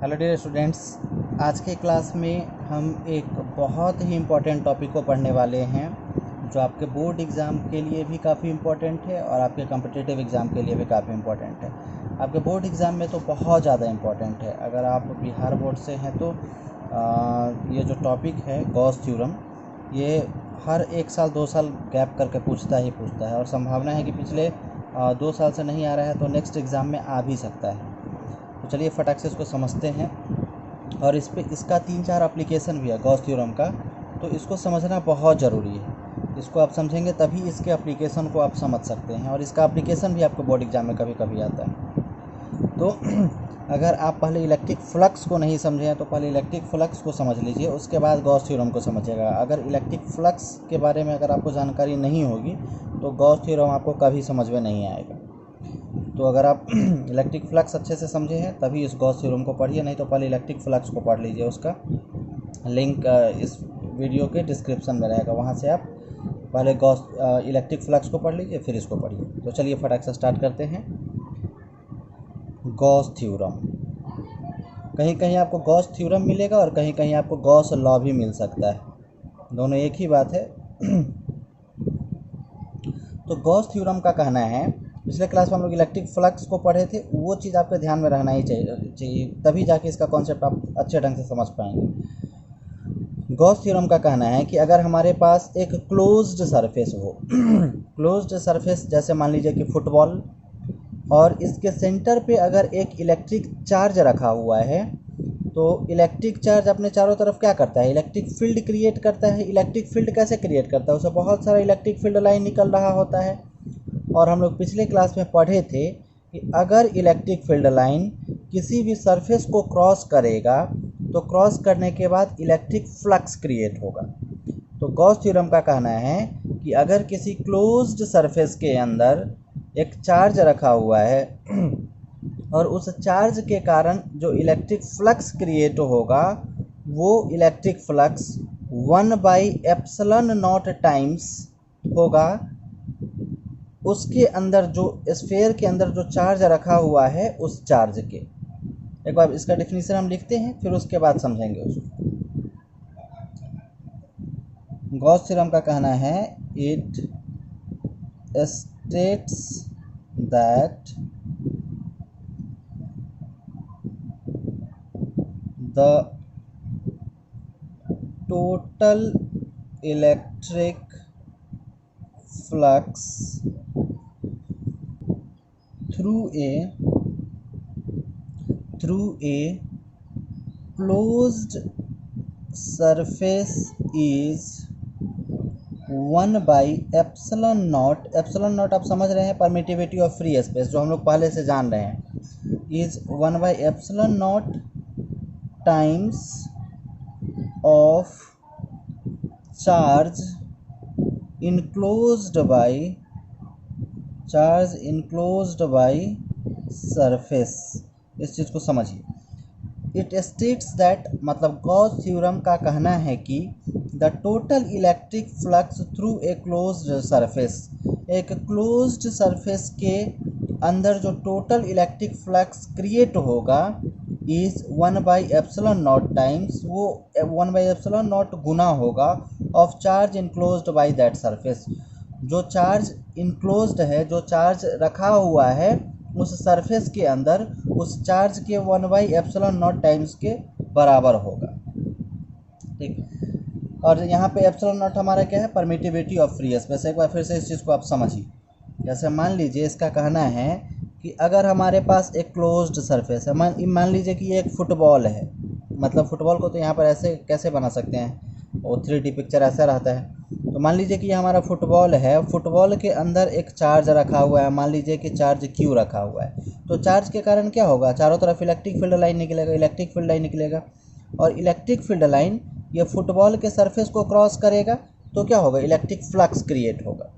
Hello dear students, आज के class में हम एक बहुत ही इम्पोर्टेंट टॉपिक को पढ़ने वाले हैं जो आपके बोर्ड एग्ज़ाम के लिए भी काफ़ी इम्पोर्टेंट है और आपके कॉम्पिटिटिव एग्ज़ाम के लिए भी काफ़ी इम्पोर्टेंट है। आपके बोर्ड एग्ज़ाम में तो बहुत ज़्यादा इम्पोर्टेंट है। अगर आप बिहार बोर्ड से हैं तो ये जो टॉपिक है गॉस थ्योरम, ये हर 1 साल 2 साल गैप करके पूछता है और संभावना है कि पिछले 2 साल से नहीं आ रहा है तो नेक्स्ट एग्ज़ाम में आ भी सकता है। तो चलिए फटाक से इसको समझते हैं। और इसका 3-4 एप्लीकेशन भी है गॉस थ्योरम का, तो इसको समझना बहुत ज़रूरी है। इसको आप समझेंगे तभी इसके एप्लीकेशन को आप समझ सकते हैं, और इसका एप्लीकेशन भी आपको बोर्ड एग्जाम में कभी कभी आता है। तो अगर आप पहले इलेक्ट्रिक फ्लक्स को नहीं समझे हैं तो पहले इलेक्ट्रिक फ्लक्स को समझ लीजिए, उसके बाद गॉस थ्योरम को समझिएगा। अगर इलेक्ट्रिक फ्लक्स के बारे में अगर आपको जानकारी नहीं होगी तो गॉस थ्योरम आपको कभी समझ में नहीं आएगा। तो अगर आप इलेक्ट्रिक फ्लक्स अच्छे से समझे हैं तभी इस गॉस थ्योरम को पढ़िए, नहीं तो पहले इलेक्ट्रिक फ्लक्स को पढ़ लीजिए। उसका लिंक इस वीडियो के डिस्क्रिप्शन में रहेगा, वहाँ से आप पहले इलेक्ट्रिक फ्लक्स को पढ़ लीजिए फिर इसको पढ़िए। तो चलिए फटाक से स्टार्ट करते हैं। गॉस थ्योरम, कहीं कहीं आपको गॉस थ्योरम मिलेगा और कहीं कहीं आपको गॉस लॉ भी मिल सकता है, दोनों एक ही बात है। तो गॉस थ्योरम का कहना है, पिछले क्लास में हम लोग इलेक्ट्रिक फ्लक्स को पढ़े थे, वो चीज़ आपके ध्यान में रहना ही चाहिए, तभी जाके इसका कॉन्सेप्ट आप अच्छे ढंग से समझ पाएंगे। गॉस थ्योरम का कहना है कि अगर हमारे पास एक क्लोज्ड सरफेस हो क्लोज्ड सरफेस जैसे मान लीजिए कि फुटबॉल, और इसके सेंटर पे अगर एक इलेक्ट्रिक चार्ज रखा हुआ है, तो इलेक्ट्रिक चार्ज अपने चारों तरफ क्या करता है, इलेक्ट्रिक फील्ड क्रिएट करता है। इलेक्ट्रिक फील्ड कैसे क्रिएट करता है, उससे बहुत सारा इलेक्ट्रिक फील्ड लाइन निकल रहा होता है। और हम लोग पिछले क्लास में पढ़े थे कि अगर इलेक्ट्रिक फील्ड लाइन किसी भी सरफेस को क्रॉस करेगा तो क्रॉस करने के बाद इलेक्ट्रिक फ्लक्स क्रिएट होगा। तो गॉस थ्योरम का कहना है कि अगर किसी क्लोज्ड सरफेस के अंदर एक चार्ज रखा हुआ है और उस चार्ज के कारण जो इलेक्ट्रिक फ्लक्स क्रिएट होगा वो इलेक्ट्रिक फ्लक्स 1/ε0 टाइम्स होगा उसके अंदर, जो स्फीयर के अंदर जो चार्ज रखा हुआ है उस चार्ज के। एक बार इसका डेफिनेशन हम लिखते हैं फिर उसके बाद समझेंगे उसको। गॉस थ्योरम का कहना है, it states that the total electric flux through a closed surface is 1/ε0। Epsilon naught आप समझ रहे हैं, परमिटिविटी ऑफ फ्री स्पेस, जो हम लोग पहले से जान रहे हैं, is 1/ε0 times of charge enclosed by surface. इस चीज़ को समझिए। इट स्टेट्स दैट, मतलब गॉस थ्योरम का कहना है कि the total electric flux through a closed surface, एक क्लोज्ड सरफेस के अंदर जो टोटल इलेक्ट्रिक फ्लक्स क्रिएट होगा इज 1/ε0 टाइम्स, वो 1/ε0 गुना होगा of charge enclosed by that surface. जो चार्ज इनक्लोज्ड है, जो चार्ज रखा हुआ है उस सरफेस के अंदर, उस चार्ज के 1/ε0 टाइम्स के बराबर होगा। ठीक, और यहाँ पे ε0 हमारा क्या है, परमिटिविटी ऑफ फ्री स्पेस। एक बार फिर से इस चीज़ को आप समझिए। जैसे मान लीजिए इसका कहना है कि अगर हमारे पास एक क्लोज्ड सरफेस है, मान लीजिए कि ये एक फुटबॉल है, मतलब फुटबॉल को तो यहाँ पर ऐसे कैसे बना सकते हैं, वो 3D पिक्चर ऐसा रहता है। तो मान लीजिए कि ये हमारा फुटबॉल है, फुटबॉल के अंदर एक चार्ज रखा हुआ है, मान लीजिए कि चार्ज Q रखा हुआ है। तो चार्ज के कारण क्या होगा, चारों तरफ इलेक्ट्रिक फील्ड लाइन निकलेगा, और इलेक्ट्रिक फील्ड लाइन ये फुटबॉल के सरफेस को क्रॉस करेगा तो क्या होगा, इलेक्ट्रिक फ्लक्स क्रिएट होगा।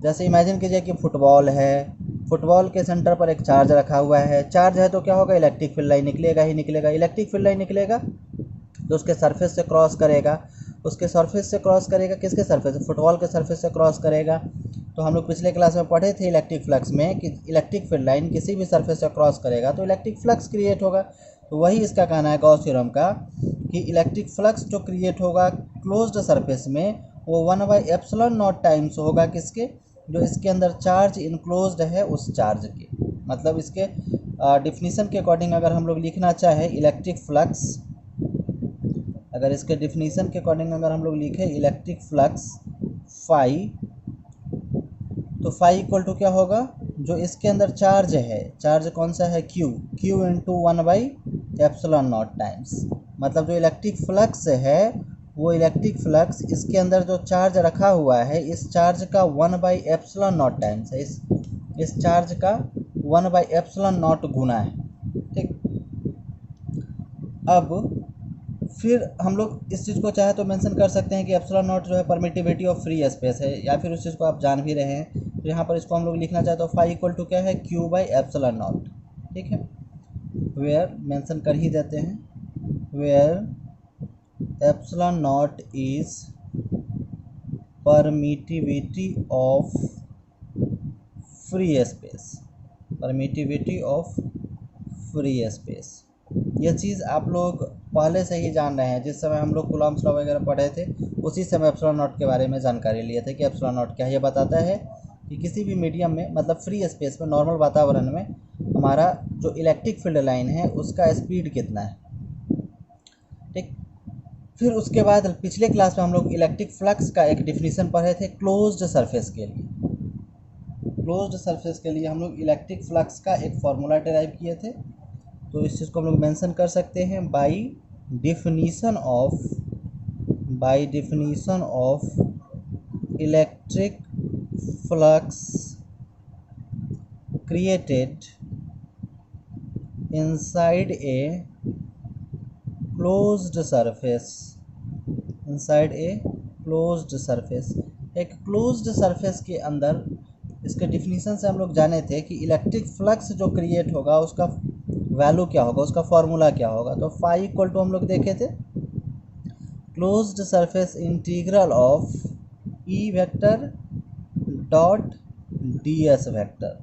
जैसे इमेजिन कीजिए कि फुटबॉल है, फुटबॉल के सेंटर पर एक चार्ज रखा हुआ है, चार्ज है तो क्या होगा, इलेक्ट्रिक फील्ड लाइन निकलेगा। इलेक्ट्रिक फील्ड लाइन निकलेगा तो उसके सरफेस से क्रॉस करेगा, किसके सरफेस, फुटबॉल के सरफेस से क्रॉस करेगा। तो हम लोग पिछले क्लास में पढ़े थे इलेक्ट्रिक फ्लक्स में कि इलेक्ट्रिक फील्ड लाइन किसी भी सरफेस से क्रॉस करेगा तो इलेक्ट्रिक फ्लक्स क्रिएट होगा। तो वही इसका कहना है गॉस थ्योरम का कि इलेक्ट्रिक फ्लक्स जो क्रिएट होगा क्लोज्ड सरफेस में वो 1/ε0 टाइम्स होगा किसके, जो इसके अंदर चार्ज इनक्लोज्ड है उस चार्ज के। मतलब इसके डिफिनीशन के अकॉर्डिंग अगर हम लोग लिखना चाहे इलेक्ट्रिक फ्लक्स, अगर इसके डिफिनीशन के अकॉर्डिंग अगर हम लोग लिखें इलेक्ट्रिक फ्लक्स फाई, तो फाई इक्वल टू क्या होगा, जो इसके अंदर चार्ज है, चार्ज कौन सा है, क्यू इंटू 1/ε0 टाइम्स। मतलब जो इलेक्ट्रिक फ्लक्स है वो इलेक्ट्रिक फ्लक्स इसके अंदर जो चार्ज रखा हुआ है इस चार्ज का 1/ε0 टाइम्स है, इस चार्ज का 1/ε0 गुना है। ठीक, अब फिर हम लोग इस चीज़ को चाहे तो मेंशन कर सकते हैं कि एप्सिलॉन नॉट जो है परमिटिविटी ऑफ फ्री स्पेस है, या फिर उस चीज़ को आप जान भी रहे हैं, तो यहाँ पर इसको हम लोग लिखना चाहे तो फाई इक्वल टू क्या है, Q/ε0। ठीक है, वेयर मेंशन कर ही देते हैं, where epsilon naught is permittivity of free space, permittivity of free space. ये चीज़ आप लोग पहले से ही जान रहे हैं, जिस समय हम लोग कूलॉम्स लॉ वगैरह पढ़े थे उसी समय एप्सिलॉन नॉट के बारे में जानकारी लिए थे कि एप्सिलॉन नॉट क्या है। ये बताता है कि किसी भी मीडियम में, मतलब फ्री स्पेस में, नॉर्मल वातावरण में हमारा जो इलेक्ट्रिक फील्ड लाइन है उसका स्पीड कितना है। ठीक, फिर उसके बाद पिछले क्लास में हम लोग इलेक्ट्रिक फ्लक्स का एक डिफिनीशन पढ़े थे क्लोज्ड सरफेस के लिए। क्लोज्ड सरफेस के लिए हम लोग इलेक्ट्रिक फ्लक्स का एक फॉर्मूला डिराइव किए थे, तो इस चीज़ को हम लोग मेंशन कर सकते हैं by definition of electric flux created inside a closed surface, inside a closed surface. एक क्लोज्ड सरफेस के अंदर इसके डिफिनीशन से हम लोग जाने थे कि इलेक्ट्रिक फ्लक्स जो क्रिएट होगा उसका वैल्यू क्या होगा, उसका फॉर्मूला क्या होगा। तो फाई इक्वल टू हम लोग देखे थे closed surface integral of E vector dot d s vector.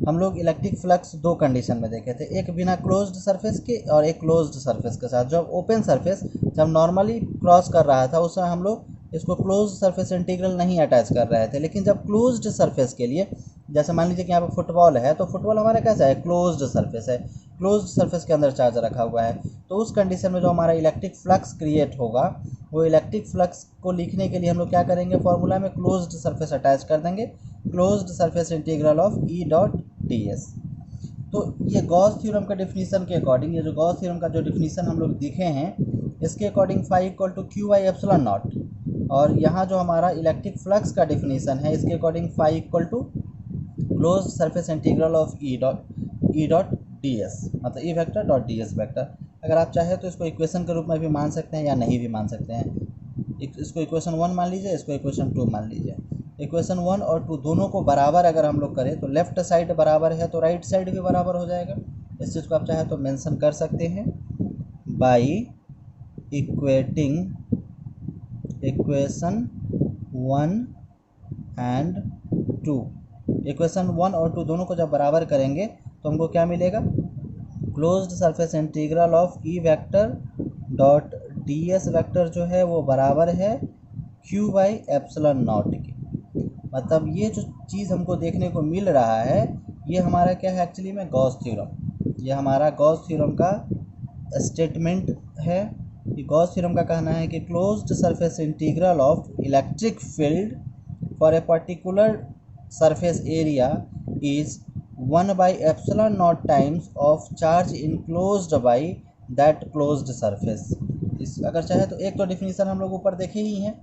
हम लोग इलेक्ट्रिक फ्लक्स दो कंडीशन में देखे थे, एक बिना क्लोज्ड सरफेस के और एक क्लोज्ड सरफेस के साथ। जब ओपन सरफेस जब नॉर्मली क्रॉस कर रहा था उस समय हम लोग इसको क्लोज्ड सरफेस इंटीग्रल नहीं अटैच कर रहे थे, लेकिन जब क्लोज्ड सरफेस के लिए, जैसे मान लीजिए कि यहाँ पे फुटबॉल है, तो फुटबॉल हमारा कैसा है, क्लोज्ड सरफेस है, क्लोज्ड सरफेस के अंदर चार्ज रखा हुआ है। तो उस कंडीशन में जो हमारा इलेक्ट्रिक फ्लक्स क्रिएट होगा, वो इलेक्ट्रिक फ्लक्स को लिखने के लिए हम लोग क्या करेंगे, फॉर्मूला में क्लोज्ड सरफेस अटैच कर देंगे, closed surface integral of E dot d S. तो ये गॉस थ्योरम का डिफिनीशन के अकॉर्डिंग, ये जो गॉस थ्योरम का जो डिफिनीशन हम लोग दिखे हैं इसके according phi equal to Q/ε0, और यहाँ जो हमारा इलेक्ट्रिक फ्लक्स का डिफिनीशन है इसके according phi equal to close surface integral of E dot d s, मतलब E vector dot d s vector. अगर आप चाहें तो इसको इक्वेशन के रूप में भी मान सकते हैं या नहीं भी मान सकते हैं। इसको इक्वेशन 1 मान लीजिए, इसको इक्वेशन 2 मान लीजिए। इक्वेशन 1 और 2 दोनों को बराबर अगर हम लोग करें तो लेफ्ट साइड बराबर है तो राइट साइड भी बराबर हो जाएगा। इस चीज़ को आप चाहें तो मेंशन कर सकते हैं by equating equation 1 and 2। Equation 1 और 2 दोनों को जब बराबर करेंगे तो हमको क्या मिलेगा, closed surface integral of E vector dot d s vector जो है वो बराबर है Q/ε0 के। मतलब ये जो चीज़ हमको देखने को मिल रहा है ये हमारा क्या है, एक्चुअली में गॉस थ्योरम, ये हमारा गॉस थ्योरम का स्टेटमेंट है। कि गॉस थ्योरम का कहना है कि closed surface integral of electric field for a particular surface area is 1/ε0 times of charge enclosed by that closed surface. इस अगर चाहे तो एक तो डिफिनीशन हम लोग ऊपर देखे ही हैं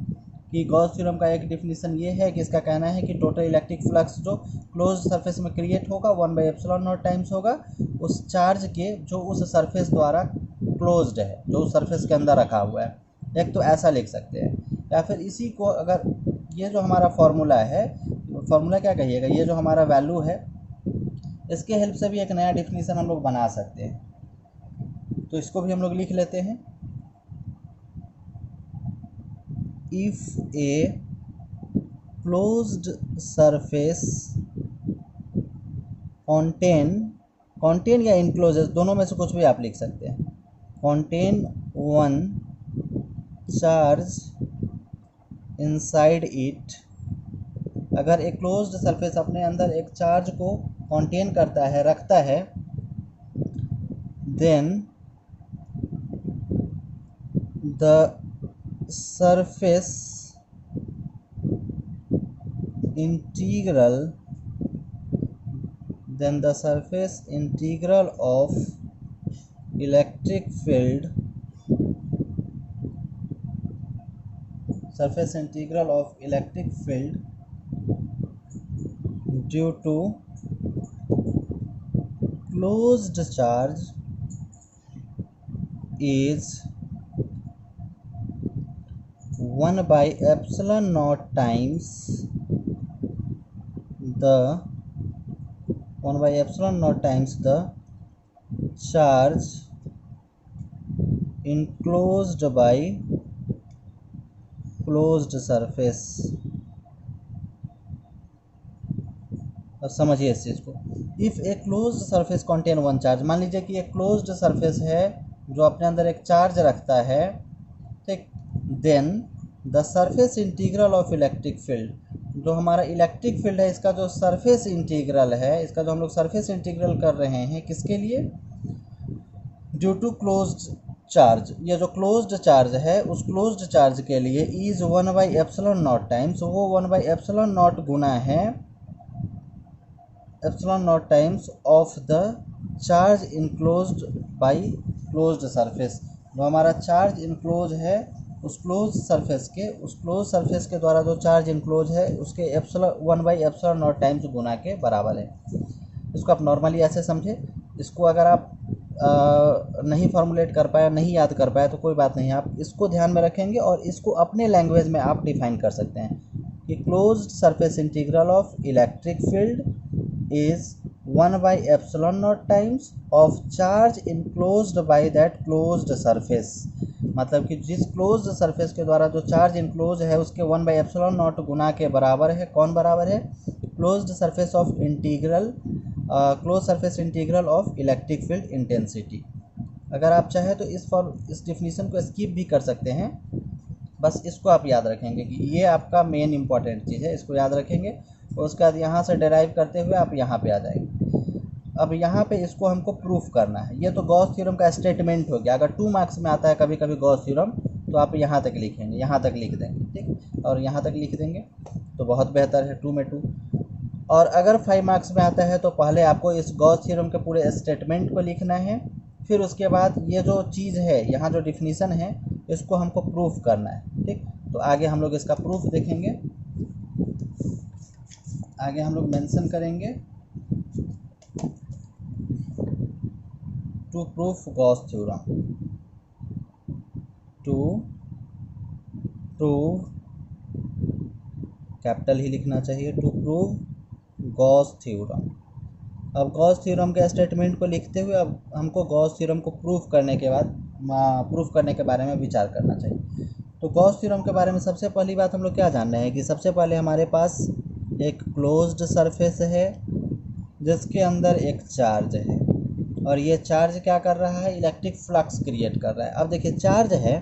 कि गॉस थ्योरम का एक डिफिनीशन ये है कि इसका कहना है कि टोटल इलेक्ट्रिक फ्लक्स जो क्लोज्ड सरफेस में क्रिएट होगा 1/ε0 टाइम्स होगा उस चार्ज के जो उस सरफेस द्वारा क्लोज्ड है, जो उस सरफेस के अंदर रखा हुआ है। एक तो ऐसा लिख सकते हैं, या फिर इसी को अगर ये जो हमारा फॉर्मूला है, फॉर्मूला क्या कहिएगा, ये जो हमारा वैल्यू है इसके हेल्प से भी एक नया डिफिनीशन हम लोग बना सकते हैं। तो इसको भी हम लोग लिख लेते हैं, if A closed surface contain contain या इनक्लोजेस दोनों में से कुछ भी आप लिख सकते हैं। Contain one charge inside it, अगर एक क्लोज्ड सरफेस अपने अंदर एक चार्ज को कॉन्टेन करता है, रखता है, then the surface integral of electric field due to closed charge is 1 by epsilon naught times the charge enclosed by closed surface। अब समझिए इस चीज़ को। If A closed surface contain one charge, मान लीजिए कि एक क्लोज्ड सरफेस है जो अपने अंदर एक चार्ज रखता है, ठीक, then the surface integral of electric field, जो हमारा इलेक्ट्रिक फील्ड है इसका जो सरफेस इंटीग्रल है, इसका जो हम लोग सरफेस इंटीग्रल कर रहे हैं किसके लिए, ड्यू टू क्लोज्ड चार्ज, ये जो क्लोज्ड चार्ज है उस क्लोज्ड चार्ज के लिए is 1 by epsilon naught times, वो 1 बाई एप्सिलॉन नॉट गुना है epsilon naught times of the charge enclosed by closed surface, जो हमारा चार्ज इनक्लोज है उस क्लोज सरफेस के द्वारा जो चार्ज इनक्लोज है उसके epsilon 1 by epsilon naught times गुना के बराबर है। इसको आप नॉर्मली ऐसे समझे। इसको अगर आप नहीं फॉर्मुलेट कर पाए, नहीं याद कर पाए तो कोई बात नहीं, आप इसको ध्यान में रखेंगे और इसको अपने लैंग्वेज में आप डिफाइन कर सकते हैं कि closed surface integral of electric field is 1 by epsilon naught times of charge enclosed by that closed surface, मतलब कि जिस क्लोज्ड सरफेस के द्वारा जो चार्ज इनक्लोज है उसके 1 by epsilon naught गुना के बराबर है। कौन बराबर है? Closed surface of integral, close surface integral of electric field intensity. अगर आप चाहें तो इस डिफिनीशन को स्किप भी कर सकते हैं, बस इसको आप याद रखेंगे कि ये आपका मेन इंपॉर्टेंट चीज़ है, इसको याद रखेंगे। और उसके बाद यहाँ से डेराइव करते हुए आप यहाँ पे आ जाएंगे। अब यहाँ पे इसको हमको प्रूफ करना है। ये तो गॉस थ्योरम का स्टेटमेंट हो गया। अगर 2 मार्क्स में आता है कभी कभी गॉस थ्योरम तो आप यहाँ तक लिखेंगे, यहाँ तक लिख देंगे, ठीक, और यहाँ तक लिख देंगे तो बहुत बेहतर है, 2 में 2। और अगर 5 मार्क्स में आता है तो पहले आपको इस गॉस थ्योरम के पूरे स्टेटमेंट को लिखना है, फिर उसके बाद ये जो चीज़ है यहाँ जो डिफिनीसन है इसको हमको प्रूफ करना है, ठीक। तो आगे हम लोग इसका प्रूफ देखेंगे, आगे हम लोग मेंशन करेंगे to proof Gauss theorem, to prove, capital ही लिखना चाहिए, टू प्रूव गॉस थ्योरम। अब गॉस थ्योरम के स्टेटमेंट को लिखते हुए अब हमको गॉस थ्योरम को प्रूफ करने के बाद प्रूफ करने के बारे में विचार करना चाहिए। तो गॉस थ्योरम के बारे में सबसे पहली बात हम लोग क्या जान रहे हैं कि सबसे पहले हमारे पास एक क्लोज्ड सरफेस है जिसके अंदर एक चार्ज है और ये चार्ज क्या कर रहा है, इलेक्ट्रिक फ्लक्स क्रिएट कर रहा है। अब देखिए चार्ज है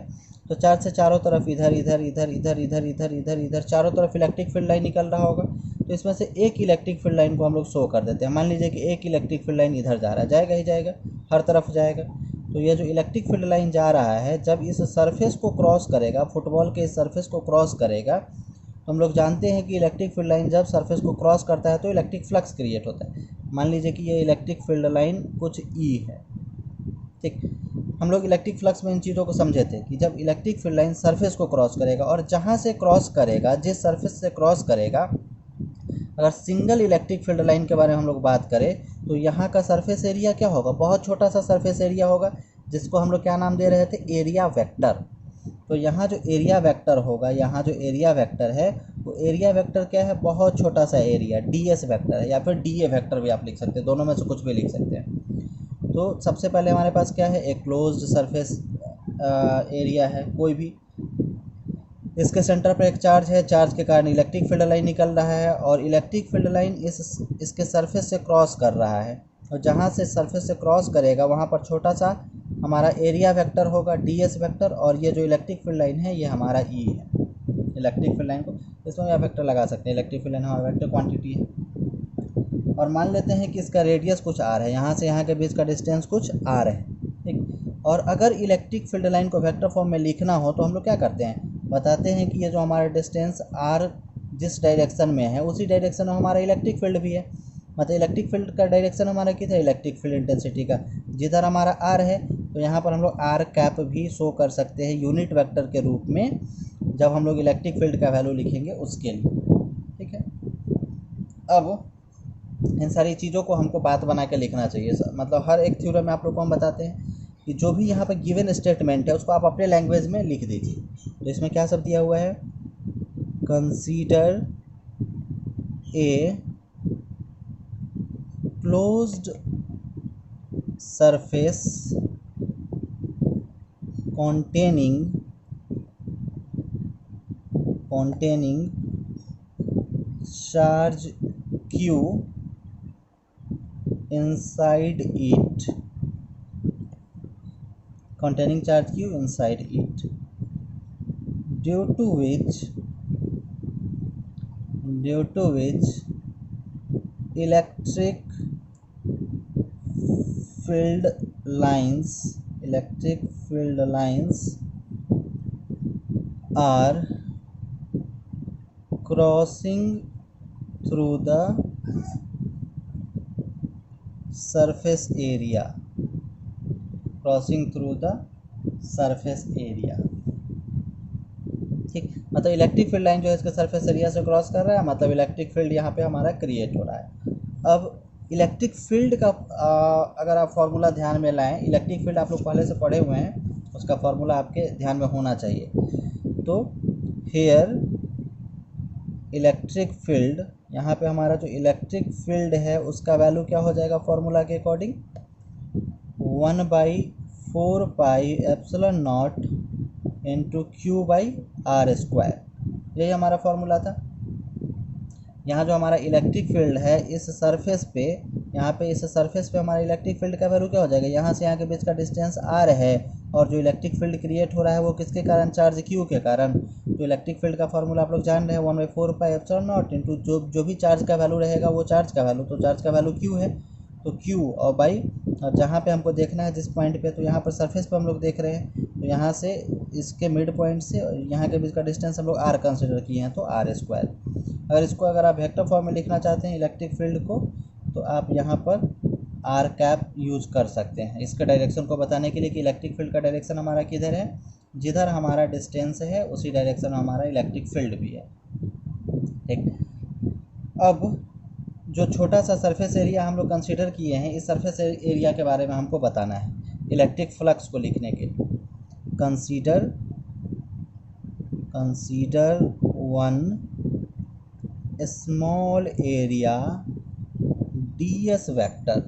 तो चार्ज से चारों तरफ इधर इधर इधर इधर इधर इधर इधर इधर चारों तरफ इलेक्ट्रिक फील्ड लाइन निकल रहा होगा। तो इसमें से एक इलेक्ट्रिक फील्ड लाइन को हम लोग शो कर देते हैं। मान लीजिए कि एक इलेक्ट्रिक फील्ड लाइन इधर जा रहा है, जाएगा ही जाएगा, हर तरफ जाएगा। तो ये जो इलेक्ट्रिक फील्ड लाइन जा रहा है जब इस सरफेस को क्रॉस करेगा, फुटबॉल के इस सरफेस को क्रॉस करेगा, तो हम लोग जानते हैं कि इलेक्ट्रिक फील्ड लाइन जब सरफेस को क्रॉस करता है तो इलेक्ट्रिक फ्लक्स क्रिएट होता है। मान लीजिए कि ये इलेक्ट्रिक फील्ड लाइन कुछ ई है, ठीक। हम लोग इलेक्ट्रिक फ्लक्स में इन चीज़ों को समझे थे कि जब इलेक्ट्रिक फील्ड लाइन सरफेस को क्रॉस करेगा और जहाँ से क्रॉस करेगा, जिस सरफेस से क्रॉस करेगा, अगर सिंगल इलेक्ट्रिक फील्ड लाइन के बारे में हम लोग बात करें तो यहाँ का सरफेस एरिया क्या होगा, बहुत छोटा सा सरफेस एरिया होगा जिसको हम लोग क्या नाम दे रहे थे, एरिया वेक्टर। तो यहाँ जो एरिया वेक्टर होगा, यहाँ जो एरिया वेक्टर है वो एरिया वेक्टर क्या है, बहुत छोटा सा एरिया, डीएस वेक्टर है या फिर डीए वेक्टर भी आप लिख सकते हैं, दोनों में से कुछ भी लिख सकते हैं। तो सबसे पहले हमारे पास क्या है, एक क्लोज्ड सरफेस एरिया है कोई भी, इसके सेंटर पर एक चार्ज है, चार्ज के कारण इलेक्ट्रिक फील्ड लाइन निकल रहा है और इलेक्ट्रिक फील्ड लाइन इसके सरफेस से क्रॉस कर रहा है। और जहाँ से सरफेस से क्रॉस करेगा वहाँ पर छोटा सा हमारा एरिया वेक्टर होगा ds वेक्टर, और ये जो इलेक्ट्रिक फील्ड लाइन है ये हमारा E है। इलेक्ट्रिक फील्ड लाइन को इसमें या वेक्टर लगा सकते हैं, इलेक्ट्रिक फील्ड लाइन हमारा वेक्टर क्वांटिटी है। और मान लेते हैं कि इसका रेडियस कुछ r है, यहाँ से यहाँ के बीच का डिस्टेंस कुछ r है, ठीक। और अगर इलेक्ट्रिक फील्ड लाइन को वेक्टर फॉर्म में लिखना हो तो हम लोग क्या करते हैं, बताते हैं कि ये जो हमारा डिस्टेंस r जिस डायरेक्शन में है उसी डायरेक्शन में हमारा इलेक्ट्रिक फील्ड भी है। मतलब इलेक्ट्रिक फील्ड का डायरेक्शन हमारा किधर, इलेक्ट्रिक फील्ड इंटेंसिटी का जिधर हमारा r है, तो यहाँ पर हम लोग r कैप भी शो कर सकते हैं यूनिट वेक्टर के रूप में, जब हम लोग इलेक्ट्रिक फील्ड का वैल्यू लिखेंगे उसके लिए, ठीक है। अब इन सारी चीज़ों को हमको बात बना के लिखना चाहिए। मतलब हर एक थ्योरम में आप लोग को हम बताते हैं कि जो भी यहाँ पर गिवन स्टेटमेंट है उसको आप अपने लैंग्वेज में लिख दीजिए। तो इसमें क्या सब दिया हुआ है, consider a closed surface containing charge q inside it, due to which electric field lines are crossing through the surface area, ठीक। मतलब इलेक्ट्रिक फील्ड लाइन जो है इसके सरफेस एरिया से क्रॉस कर रहा है, मतलब इलेक्ट्रिक फील्ड यहाँ पे हमारा क्रिएट हो रहा है। अब इलेक्ट्रिक फील्ड का अगर आप फार्मूला ध्यान में लाएं, इलेक्ट्रिक फील्ड आप लोग पहले से पढ़े हुए हैं, उसका फार्मूला आपके ध्यान में होना चाहिए। तो हियर इलेक्ट्रिक फील्ड, यहाँ पे हमारा जो इलेक्ट्रिक फील्ड है उसका वैल्यू क्या हो जाएगा फार्मूला के according, 1/4 pi epsilon naught into Q by R square, यही हमारा फार्मूला था। यहाँ जो हमारा इलेक्ट्रिक फील्ड है इस सरफेस पे, यहाँ पे इस सरफेस पे हमारा इलेक्ट्रिक फील्ड का वैल्यू क्या हो जाएगा, यहाँ से यहाँ के बीच का डिस्टेंस r है, और जो इलेक्ट्रिक फील्ड क्रिएट हो रहा है वो किसके कारण, चार्ज q के कारण। तो इलेक्ट्रिक फील्ड का फार्मूला आप लोग जान रहे हैं 1/4 पाई एप्सिलॉन नॉट इंटू जो भी चार्ज का वैल्यू रहेगा वो चार्ज का वैल्यू, तो चार्ज का वैल्यू q है, तो q और बाई, और जहाँ पे हमको देखना है जिस पॉइंट पे, तो यहाँ पर सरफेस पे हम लोग देख रहे हैं, तो यहाँ से इसके मिड पॉइंट से यहाँ के बीच का डिस्टेंस हम लोग r कंसिडर किए हैं, तो r स्क्वायर। अगर आप वेक्टर फॉर्म में लिखना चाहते हैं इलेक्ट्रिक फील्ड को, तो आप यहाँ पर r कैप यूज कर सकते हैं इसके डायरेक्शन को बताने के लिए कि इलेक्ट्रिक फील्ड का डायरेक्शन हमारा किधर है, जिधर हमारा डिस्टेंस है उसी डायरेक्शन में हमारा इलेक्ट्रिक फील्ड भी है, ठीक। अब जो छोटा सा सरफेस एरिया हम लोग कंसीडर किए हैं, इस सरफेस एरिया के बारे में हमको बताना है इलेक्ट्रिक फ्लक्स को लिखने के लिए। Consider one small area ds vector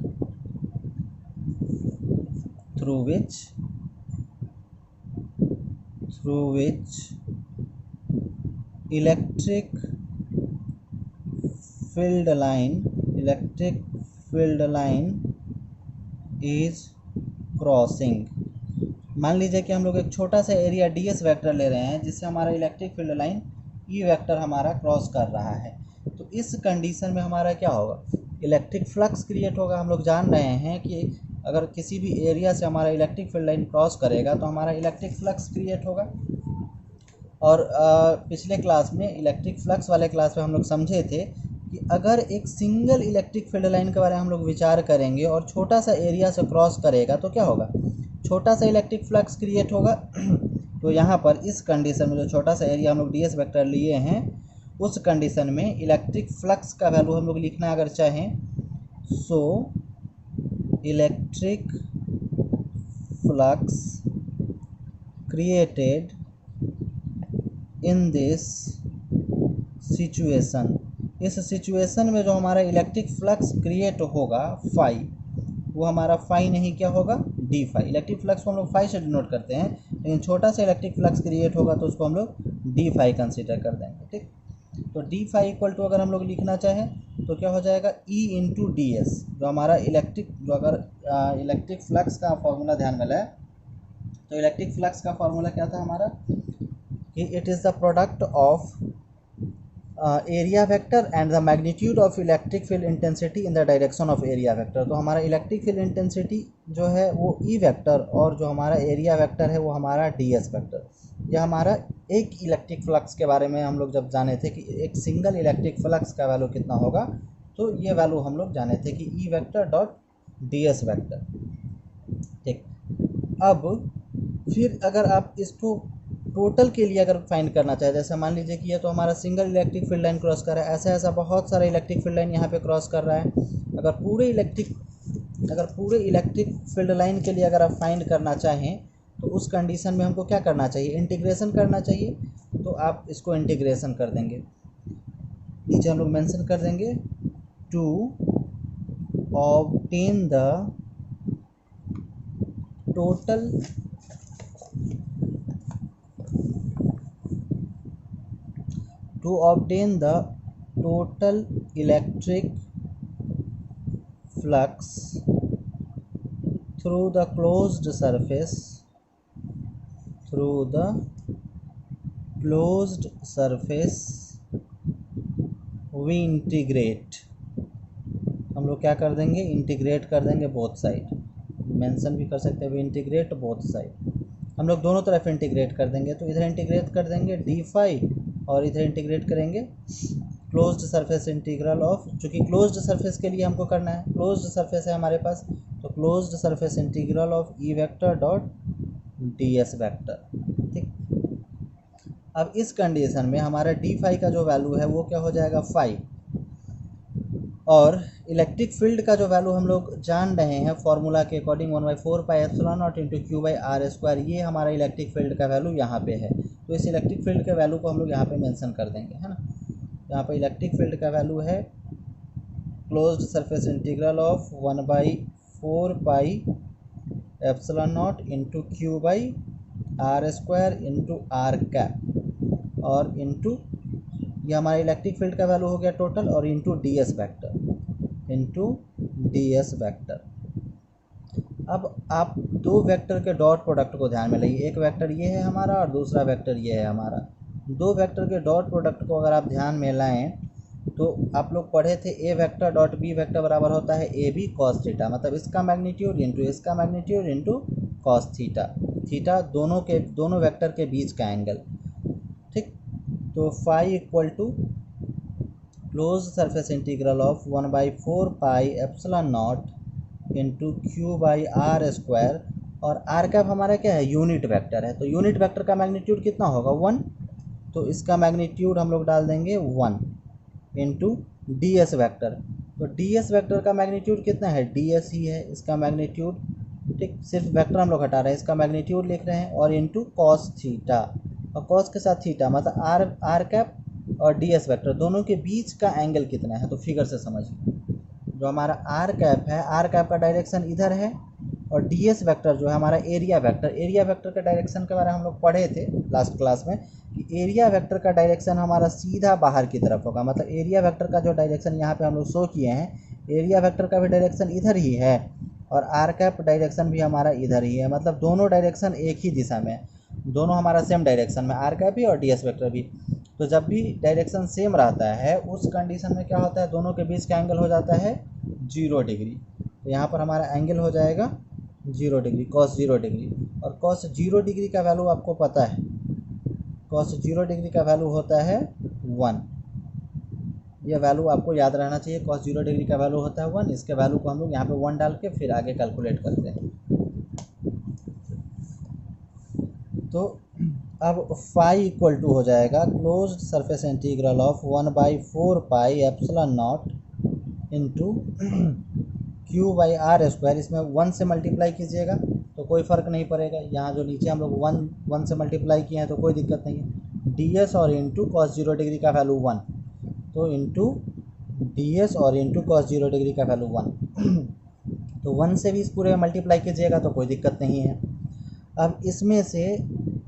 through which electric field line is crossing. मान लीजिए कि हम लोग एक छोटा सा एरिया ds वेक्टर ले रहे हैं जिससे हमारा electric field line E vector हमारा क्रॉस कर रहा है, तो इस कंडीशन में हमारा क्या होगा, इलेक्ट्रिक फ्लक्स क्रिएट होगा। हम लोग जान रहे हैं कि अगर किसी भी एरिया से हमारा इलेक्ट्रिक फील्ड लाइन क्रॉस करेगा तो हमारा इलेक्ट्रिक फ्लक्स क्रिएट होगा। और पिछले क्लास में इलेक्ट्रिक फ्लक्स वाले क्लास में हम लोग समझे थे कि अगर एक सिंगल इलेक्ट्रिक फील्ड लाइन के बारे में हम लोग विचार करेंगे और छोटा सा एरिया से क्रॉस करेगा तो क्या होगा, छोटा सा इलेक्ट्रिक फ्लक्स क्रिएट होगा। तो यहाँ पर इस कंडीशन में जो छोटा सा एरिया हम लोग ds वेक्टर लिए हैं, उस कंडीशन में इलेक्ट्रिक फ्लक्स का वैल्यू हम लोग लिखना अगर चाहें, so electric flux created in this situation, इस सिचुएशन में जो हमारा इलेक्ट्रिक फ्लक्स क्रिएट होगा फाई, वो हमारा फाई नहीं क्या होगा, डी फाई। इलेक्ट्रिक फ्लक्स को हम लोग फाई से डिनोट करते हैं, लेकिन छोटा सा इलेक्ट्रिक फ्लक्स क्रिएट होगा तो उसको हम लोग डी फाई कंसीडर कर देंगे, ठीक। तो डी फाई इक्वल टू अगर हम लोग लिखना चाहें तो क्या हो जाएगा, ई इंटू डी एस, जो हमारा जो अगर इलेक्ट्रिक फ्लक्स का फॉर्मूला ध्यान में लाए तो इलेक्ट्रिक फ्लक्स का फॉर्मूला क्या था हमारा, कि it is the product of area vector and the magnitude of electric field intensity in the direction of area vector. तो हमारा इलेक्ट्रिक फील्ड इंटेंसिटी जो है वो ई वेक्टर और जो हमारा एरिया वेक्टर है वो हमारा डी एस वेक्टर। यह हमारा एक इलेक्ट्रिक फ्लक्स के बारे में हम लोग जब जाने थे कि एक सिंगल इलेक्ट्रिक फ्लक्स का वैल्यू कितना होगा, तो ये वैल्यू हम लोग जाने थे कि ई vector dot d s vector. ठीक, अब फिर अगर आप इसको टोटल के लिए अगर फाइंड करना चाहे, जैसे मान लीजिए कि ये तो हमारा single electric field line cross कर रहा है, ऐसा बहुत सारा इलेक्ट्रिक फील्ड लाइन यहाँ पे क्रॉस कर रहा है। अगर पूरे इलेक्ट्रिक फील्ड लाइन के लिए अगर आप फाइंड करना चाहें तो उस कंडीशन में हमको क्या करना चाहिए, इंटीग्रेशन करना चाहिए। तो आप इसको इंटीग्रेशन कर देंगे, नीचे हम लोग मेंशन कर देंगे to obtain the total electric flux through the closed surface we integrate, हम लोग क्या कर देंगे, इंटीग्रेट कर देंगे बोथ साइड, मेंशन भी कर सकते हैं, वी इंटीग्रेट बोथ साइड, हम लोग दोनों तरफ इंटीग्रेट कर देंगे। तो इधर इंटीग्रेट कर देंगे डी फाई और इधर इंटीग्रेट करेंगे क्लोज्ड सरफेस इंटीग्रल ऑफ, चूँकि क्लोज्ड सरफेस के लिए हमको करना है, क्लोज्ड सरफेस है हमारे पास, तो closed surface integral of E vector dot d s vector. ठीक, अब इस कंडीशन में हमारा डी फाई का जो वैल्यू है वो क्या हो जाएगा 5, और इलेक्ट्रिक फील्ड का जो वैल्यू हम लोग जान रहे हैं फॉर्मूला के according 1/4 pi epsilon naught into Q by R square, ये हमारा इलेक्ट्रिक फील्ड का वैल्यू यहाँ पे है। तो इस इलेक्ट्रिक फील्ड के वैल्यू को हम लोग यहाँ पे मेंशन कर देंगे, है ना। यहाँ पे इलेक्ट्रिक फील्ड का वैल्यू है closed surface integral of 1/4 pi epsilon naught into Q by R square into R cap, और इंटू ये हमारा इलेक्ट्रिक फील्ड का वैल्यू हो गया टोटल, और इंटू डी एस वेक्टर। अब आप दो वेक्टर के डॉट प्रोडक्ट को ध्यान में लाइए, एक वेक्टर ये है हमारा और दूसरा वेक्टर ये है हमारा। दो वेक्टर के डॉट प्रोडक्ट को अगर आप ध्यान में लाएं तो आप लोग पढ़े थे A vector dot B vector बराबर होता है ए बी कॉस थीटा, मतलब इसका मैग्नीट्यूड इंटू इसका magnitude into cos theta, theta दोनों वेक्टर के बीच का एंगल। ठीक, तो phi equal to close surface integral of 1/4 pi epsilon naught into Q by R square, और आर कैप हमारा क्या है, यूनिट वेक्टर है, तो यूनिट वेक्टर का मैग्नीट्यूड कितना होगा 1, तो इसका मैग्नीट्यूड हम लोग डाल देंगे 1 इंटू डी एस वेक्टर। तो डी एस वेक्टर का मैग्नीट्यूड कितना है, डी एस ही है इसका मैग्नीट्यूड। ठीक, सिर्फ वेक्टर हम लोग हटा रहे हैं, इसका मैग्नीट्यूड लिख रहे हैं, और इंटू कॉस थीटा, और कॉस के साथ थीटा, मतलब आर कैप और डी एस वेक्टर दोनों के बीच का एंगल कितना है, तो फिगर से समझिए। जो हमारा आर कैप है, आर कैप का डायरेक्शन इधर है, और डी एस वेक्टर जो है हमारा एरिया वेक्टर के डायरेक्शन के बारे में हम लोग पढ़े थे लास्ट क्लास में, कि एरिया वेक्टर का डायरेक्शन हमारा सीधा बाहर की तरफ होगा, मतलब एरिया वेक्टर का जो डायरेक्शन यहाँ पे हम लोग शो किए हैं, एरिया वेक्टर का भी डायरेक्शन इधर ही है, और आर कैप डायरेक्शन भी हमारा इधर ही है, मतलब दोनों डायरेक्शन एक ही दिशा में, दोनों हमारा सेम डायरेक्शन में, आर कैप भी और डी एस वेक्टर भी। तो जब भी डायरेक्शन सेम रहता है उस कंडीशन में क्या होता है, दोनों के बीच का एंगल हो जाता है 0 डिग्री। तो यहाँ पर हमारा एंगल हो जाएगा 0 डिग्री, कॉस 0 डिग्री, और कॉस 0 डिग्री का वैल्यू आपको पता है, कॉस 0 डिग्री का वैल्यू होता है 1। यह वैल्यू आपको याद रहना चाहिए, cos 0 डिग्री का वैल्यू होता है 1। इसके वैल्यू को हम लोग यहाँ पे 1 डाल के फिर आगे कैलकुलेट करते हैं। तो अब फाई इक्वल टू हो जाएगा closed surface integral of 1/4 pi epsilon naught into Q by R square. इसमें 1 से मल्टीप्लाई कीजिएगा तो कोई फ़र्क नहीं पड़ेगा, यहाँ जो नीचे हम लोग 1 से मल्टीप्लाई किए हैं तो कोई दिक्कत नहीं है। डी एस और इंटू कॉस 0 डिग्री का वैल्यू 1, तो इंटू डी एस और इंटू कॉस 0 डिग्री का वैल्यू 1, तो 1 से भी इस पूरे में मल्टीप्लाई कीजिएगा तो कोई दिक्कत नहीं है। अब इसमें से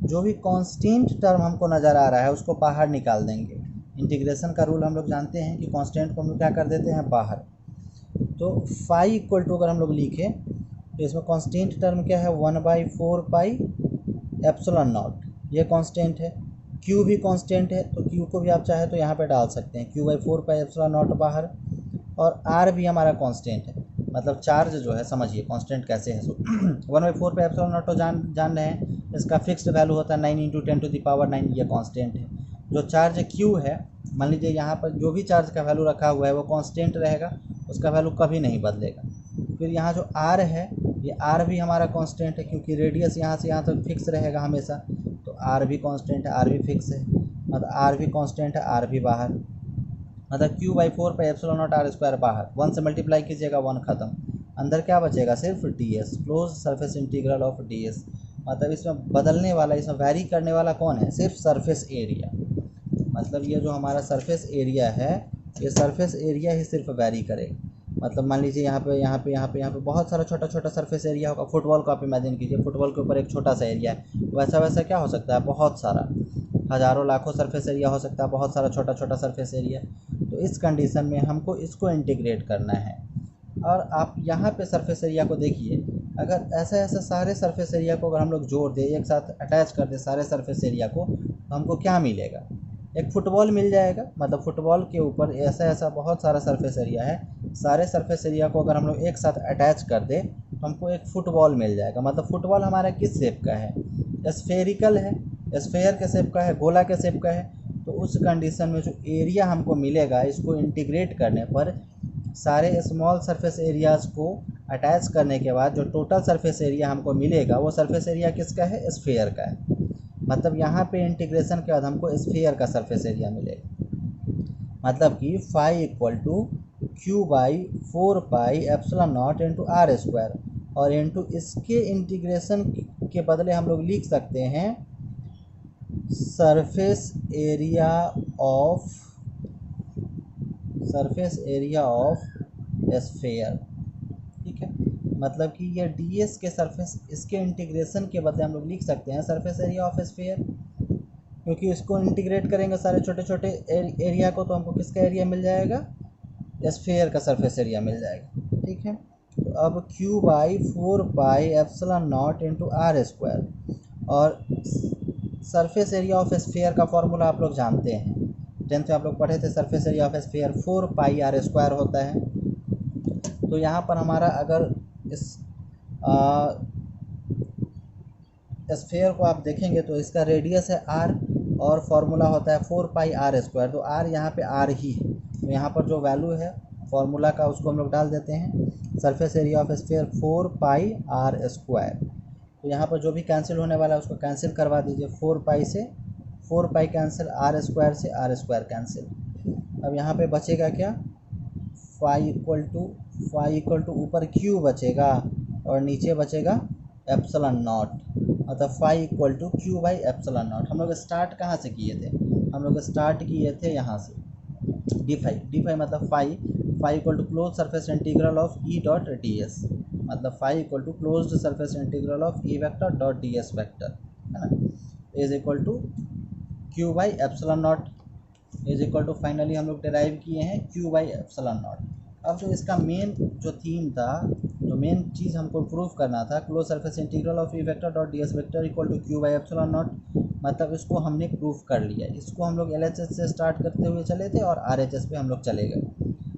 जो भी कांस्टेंट टर्म हमको नज़र आ रहा है उसको बाहर निकाल देंगे। इंटीग्रेशन का रूल हम लोग जानते हैं कि कांस्टेंट को हम लोग क्या कर देते हैं बाहर। तो फाई इक्वल टू अगर हम लोग लिखें तो इसमें कांस्टेंट टर्म क्या है 1/4 पाई एप्सिलॉन नॉट, ये कांस्टेंट है। क्यू भी कांस्टेंट है, तो क्यू को भी आप चाहे तो यहाँ पे डाल सकते हैं, Q/4 पाई एप्सिलॉन नॉट बाहर। और आर भी हमारा कांस्टेंट है, मतलब चार्ज जो है समझिए कांस्टेंट कैसे है। 1/4 पाई एप्सिलॉन नॉट तो जान रहे हैं, इसका फिक्स्ड वैल्यू होता है 9 × 10⁹, ये कांस्टेंट है। जो चार्ज क्यू है, मान लीजिए यहाँ पर जो भी चार्ज का वैल्यू रखा हुआ है वो कांस्टेंट रहेगा, उसका वैल्यू कभी नहीं बदलेगा। फिर यहाँ जो आर है, ये आर भी हमारा कांस्टेंट है, क्योंकि रेडियस यहाँ से यहाँ तक फिक्स रहेगा हमेशा, तो आर भी कांस्टेंट है, आर भी फिक्स है, मतलब आर भी कांस्टेंट है, आर भी बाहर, मतलब Q/4 pi epsilon naught R square बाहर। 1 से मल्टीप्लाई कीजिएगा 1 खत्म, अंदर क्या बचेगा सिर्फ ds, close surface integral of ds। मतलब इसमें बदलने वाला, इसमें वैरी करने वाला कौन है, सिर्फ सरफेस एरिया। मतलब ये जो हमारा सरफेस एरिया है, ये सरफेस एरिया ही सिर्फ वैरी करेगा। मतलब मान लीजिए यहाँ पे बहुत सारा छोटा छोटा सरफेस एरिया होगा। फुटबॉल को आप इमेजिन कीजिए, फुटबॉल के ऊपर एक छोटा सा एरिया है, वैसा क्या हो सकता है, बहुत सारा, हज़ारों लाखों सरफेस एरिया हो सकता है, बहुत सारा छोटा छोटा सरफेस एरिया। तो इस कंडीशन में हमको इसको इंटीग्रेट करना है। और आप यहाँ पे सरफेस एरिया को देखिए, अगर ऐसा सारे सरफेस एरिया को अगर हम लोग जोड़ दें, एक साथ अटैच कर दें सारे सरफेस एरिया को, तो हमको क्या मिलेगा, एक फुटबॉल मिल जाएगा। मतलब फुटबॉल के ऊपर ऐसा बहुत सारा सरफेस एरिया है, सारे सरफेस एरिया को अगर हम लोग एक साथ अटैच कर दें तो हमको एक फुटबॉल मिल जाएगा। मतलब फुटबॉल हमारा किस शेप का है, स्फेरिकल है, स्फेयर के शेप का है, गोला के शेप का है। तो उस कंडीशन में जो एरिया हमको मिलेगा, इसको इंटीग्रेट करने पर सारे स्मॉल सरफेस एरियाज़ को अटैच करने के बाद जो टोटल सरफेस एरिया हमको मिलेगा, वो सरफेस एरिया किसका है, स्फेयर का है। मतलब यहाँ पे इंटीग्रेशन के बाद हमको स्फीयर का सरफेस एरिया मिलेगा। मतलब कि phi equal to Q/4 pi epsilon naught into R square, और इंटू इसके इंटीग्रेशन के बदले हम लोग लिख सकते हैं सरफेस एरिया ऑफ स्फीयर। ठीक है, मतलब कि ये ds के सरफेस, इसके इंटीग्रेशन के बदले हम लोग लिख सकते हैं सरफेस एरिया ऑफ स्फीयर, क्योंकि इसको इंटीग्रेट करेंगे सारे छोटे छोटे एरिया को, तो हमको किसका एरिया मिल जाएगा, स्फीयर का सरफेस एरिया मिल जाएगा। ठीक है, तो अब Q/4 pi epsilon naught into R square, और सरफेस एरिया ऑफ स्फीयर का फॉर्मूला आप लोग जानते हैं, 10th में आप लोग पढ़े थे, surface area of sphere 4 pi R square होता है। तो यहाँ पर हमारा अगर इस स्फीयर को आप देखेंगे तो इसका रेडियस है r, और फॉर्मूला होता है 4 पाई आर स्क्वायर। तो r यहाँ पे r ही है, तो यहाँ पर जो वैल्यू है फॉर्मूला का उसको हम लोग डाल देते हैं, surface area of sphere 4 pi R square. तो यहाँ पर जो भी कैंसिल होने वाला है उसको कैंसिल करवा दीजिए, 4 पाई से 4 पाई कैंसिल, आर स्क्वायर से आर स्क्वायर कैंसिल। अब यहाँ पे बचेगा क्या, फाई इक्वल टू ऊपर Q बचेगा और नीचे बचेगा एप्सिलॉन नॉट, मतलब फाई इक्वल टू Q/एप्सिलॉन नॉट। हम लोग स्टार्ट कहाँ से किए थे, हम लोग स्टार्ट किए थे यहाँ से, d फाई मतलब phi equal to close surface integral of E dot ds, मतलब phi equal to closed surface integral of E vector dot ds vector, है ना, इज इक्वल टू Q/एप्सिलॉन naught, is equal to finally हम लोग derive किए हैं Q/एप्सिलॉन not. अब जो इसका मेन जो थीम था, जो मेन चीज़ हमको प्रूव करना था, close surface integral of E vector dot ds vector equal to Q/एप्सिलॉन नॉट, मतलब इसको हमने प्रूव कर लिया। इसको हम लोग LHS से स्टार्ट करते हुए चले थे और RHS पे हम लोग चले गए,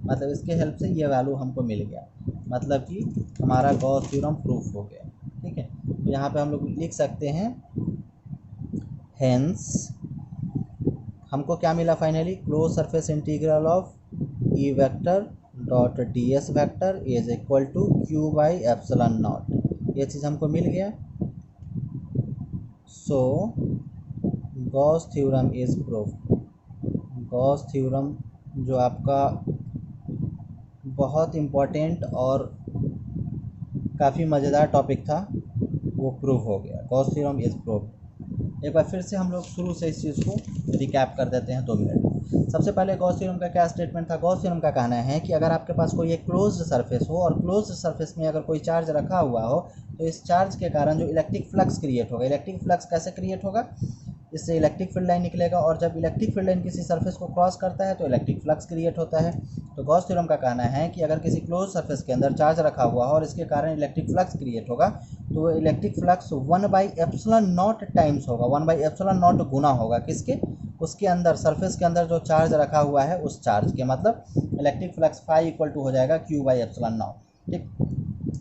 मतलब इसके हेल्प से ये वैल्यू हमको मिल गया, मतलब कि हमारा गॉस थ्योरम प्रूफ हो गया। ठीक है, तो यहाँ पे हम लोग लिख सकते हैं, हेंस हमको क्या मिला finally, close surface integral of E vector dot ds vector is equal to Q/एप्सिलॉन नॉट, ये चीज़ हमको मिल गया। So Gauss theorem is proof. Gauss theorem जो आपका बहुत इम्पोर्टेंट और काफ़ी मज़ेदार टॉपिक था, वो प्रूव हो गया। Gauss theorem is proof. एक बार फिर से हम लोग शुरू से इस चीज़ को रिकैप कर देते हैं 2 मिनट। सबसे पहले गॉस थ्योरम का क्या स्टेटमेंट था, गॉस थ्योरम का कहना है कि अगर आपके पास कोई एक क्लोज्ड सरफेस हो और क्लोज्ड सरफेस में अगर कोई चार्ज रखा हुआ हो, तो इस चार्ज के कारण जो इलेक्ट्रिक फ्लक्स क्रिएट होगा, इलेक्ट्रिक फ्लक्स कैसे क्रिएट होगा, इससे इलेक्ट्रिक फील्ड लाइन निकलेगा, और जब इलेक्ट्रिक फील्ड लाइन किसी सरफेस को क्रॉस करता है तो इलेक्ट्रिक फ्लक्स क्रिएट होता है। तो गॉस थ्योरम का कहना है कि अगर किसी क्लोज सरफेस के अंदर चार्ज रखा हुआ हो और इसके कारण इलेक्ट्रिक फ्लक्स क्रिएट होगा, तो वो इलेक्ट्रिक फ्लक्स 1/ε0 टाइम्स होगा, 1/ε0 गुना होगा किसके, उसके अंदर सरफेस के अंदर जो चार्ज रखा हुआ है उस चार्ज के, मतलब electric flux phi equal to हो जाएगा Q/ε0। ठीक,